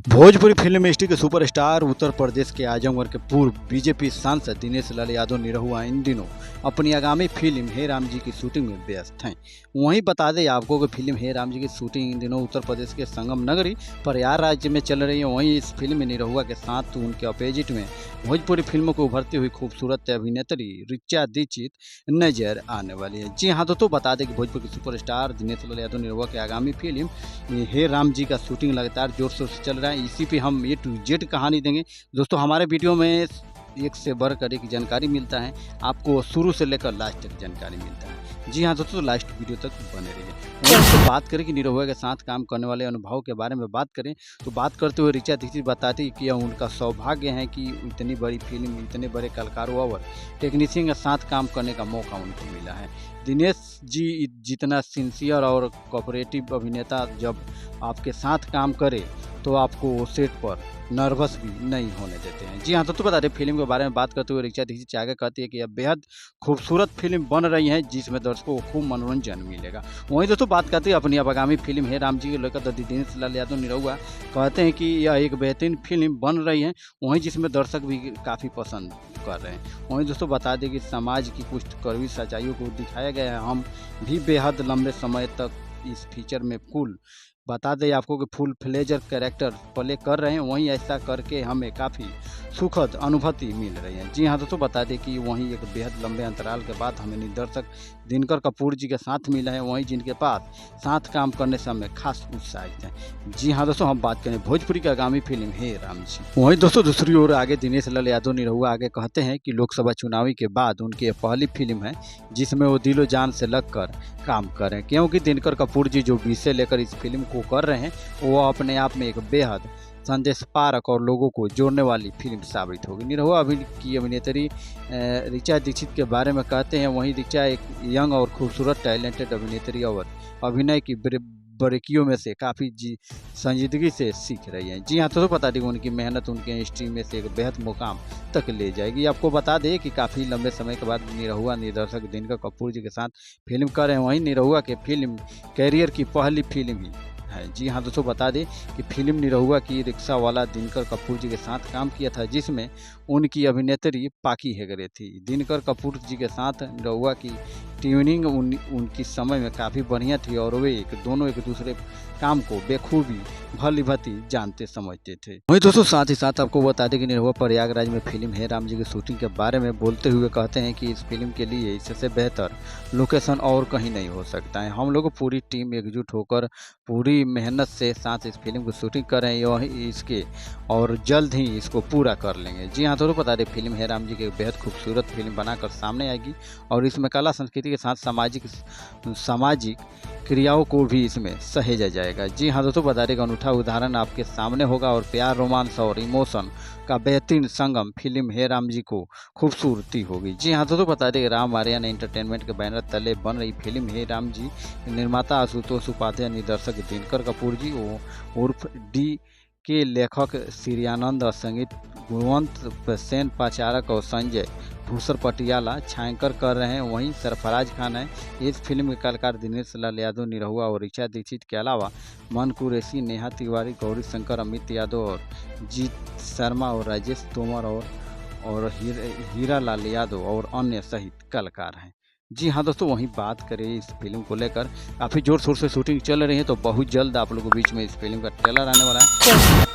Bhojpuri film industry के superstar Uttar Pradesh के आजमगढ़ के पूर्व बीजेपी सांसद दिनेश लाल यादव निरहुआ इन दिनों अपनी आगामी फिल्म हे राम जी की शूटिंग में व्यस्त हैं। वहीं बता दें आपको कि फिल्म हे राम जी की शूटिंग इन दिनों उत्तर प्रदेश के संगम नगरी प्रयाग राज्य में चल रही है। वहीं इस फिल्म में निरहुआ के साथ उनके अपोजिट में भोजपुरी फिल्मों को उभरती हुई खूबसूरत अभिनेत्री ऋचा दीक्षित नजर आने वाली है। जी हाँ दोस्तों, बता दें कि भोजपुरी के सुपरस्टार दिनेश लाल यादव निरहुआ की आगामी फिल्म हे राम जी का शूटिंग लगातार जोर शोर से चल रहा है। इसी पे हम A to Z कहानी देंगे दोस्तों। हमारे वीडियो में एक से बढ़कर एक जानकारी मिलता है, आपको शुरू से लेकर लास्ट तक जानकारी मिलता है। जी हाँ दोस्तों, लास्ट वीडियो तक बने रहिए। तो बात करें कि निरहुआ के साथ काम करने वाले अनुभव के बारे में बात करें तो बात करते हुए ऋचा दीक्षित बताती कि यह उनका सौभाग्य है कि इतनी बड़ी फिल्म, इतने बड़े कलाकारों और टेक्नीशियन के साथ काम करने का मौका उनको मिला है। दिनेश जी जितना सिंसियर और कोऑपरेटिव अभिनेता जब आपके साथ काम करे तो आपको सेट पर नर्वस भी नहीं होने देते हैं। जी हाँ तो बता दें, फिल्म के बारे में बात करते हुए ऋचा दीक्षित आगे कहती है कि यह बेहद खूबसूरत फिल्म बन रही है जिसमें दर्शकों को खूब मनोरंजन मिलेगा। वहीं दोस्तों बात करते हैं अपनी अब आगामी फिल्म है राम जी को लेकर, तो दिनेश लाल यादव निरहुआ कहते हैं कि यह एक बेहतरीन फिल्म बन रही है, वहीं जिसमें दर्शक भी काफ़ी पसंद कर रहे हैं। वहीं दोस्तों बता दें कि समाज की कुछ कड़वी सच्चाइयों को दिखाया गया है। हम भी बेहद लंबे समय तक इस फीचर में बता दें आपको कि फुल फ्लेजर कैरेक्टर प्ले कर रहे हैं, वहीं ऐसा करके हमें काफ़ी सुखद अनुभूति मिल रही है। जी हाँ दोस्तों बता दें कि वहीं एक बेहद लंबे अंतराल के बाद हमें निर्देशक दिनकर कपूर जी के साथ मिला है, वहीं जिनके पास साथ काम करने से हमें खास उत्साहित है। जी हाँ दोस्तों, हम बात करें भोजपुरी की आगामी फिल्म हे राम जी। वहीं दोस्तों दूसरी ओर आगे दिनेश लाल यादव निरहुआ आगे कहते हैं कि लोकसभा चुनावी के बाद उनकी पहली फिल्म है जिसमें वो दिलो जान से लगकर काम करें, क्योंकि दिनकर कपूर जी जो विषय लेकर इस फिल्म को कर रहे हैं वो अपने आप में एक बेहद संदेश पारक और लोगों को जोड़ने वाली फिल्म साबित होगी। निरहुआ की अभिनेत्री ऋचा दीक्षित के बारे में कहते हैं, वहीं ऋचा एक यंग और खूबसूरत टैलेंटेड अभिनेत्री और अभिनय की बारीकियों में से काफ़ी संजीदगी से सीख रही हैं। जी हाँ तो बता दें उनकी मेहनत उनके इंडस्ट्री में से एक बेहद मुकाम तक ले जाएगी। आपको बता दें कि काफ़ी लंबे समय के बाद निरहुआ निर्देशक दिनकर कपूर जी के साथ फिल्म कर रहे हैं। वहीं निरहुआ के फिल्म कैरियर की पहली फिल्म ही है। जी हाँ दोस्तों बता दें कि फिल्म निरहुआ की रिक्शा वाला दिनकर कपूर जी के साथ काम किया था, जिसमें उनकी अभिनेत्री पाकी हेगड़े थी। दिनकर कपूर जी के साथ निरहुआ की ट्यूनिंग उनकी समय में काफ़ी बढ़िया थी और वे दोनों एक दूसरे काम को बेखूबी भली भांति जानते समझते थे। वहीं दोस्तों साथ ही साथ आपको बता दें कि निरहुआ प्रयागराज में फिल्म हे राम जी की शूटिंग के बारे में बोलते हुए कहते हैं कि इस फिल्म के लिए इससे बेहतर लोकेशन और कहीं नहीं हो सकता है। हम लोग पूरी टीम एकजुट होकर पूरी मेहनत से साथ इस फिल्म की शूटिंग कर रहे हैं वही इसके और जल्द ही इसको पूरा कर लेंगे। जी हाँ दोस्तों बता दें, फिल्म हे राम जी की बेहद खूबसूरत फिल्म बनाकर सामने आएगी और इसमें कला संस्कृति के साथ सामाजिक क्रियाओं को भी इसमें सहेजा जाएगा। जी हाँ दोस्तों बता दें, अनूठा उदाहरण आपके सामने होगा और प्यार, रोमांस और इमोशन का बेहतरीन संगम फिल्म हे राम जी को खूबसूरती होगी। जी हाँ दोस्तों बता दें, राम आर्यन एंटरटेनमेंट के बैनर तले बन रही फिल्म हे राम जी निर्माता आशुतोष उपाध्याय, निर्देशक दिनकर कपूर जी उर्फ डी के लेखक श्रीयानंद और संगीत गुणवंत सेन प्रचारक और संजय भूसर पटियाला छायांकन कर रहे हैं। वहीं सरफराज खान है। इस फिल्म के कलाकार दिनेश लाल यादव निरहुआ और ऋचा दीक्षित के अलावा मन कुरैशी, नेहा तिवारी, गौरी शंकर, अमित यादव और जीत शर्मा और राजेश तोमर और हीरा लाल यादव और अन्य सहित कलाकार हैं। जी हाँ दोस्तों, वहीं बात करें इस फिल्म को लेकर काफ़ी जोर शोर से शूटिंग चल रही है, तो बहुत जल्द आप लोगों के बीच में इस फिल्म का ट्रेलर आने वाला है।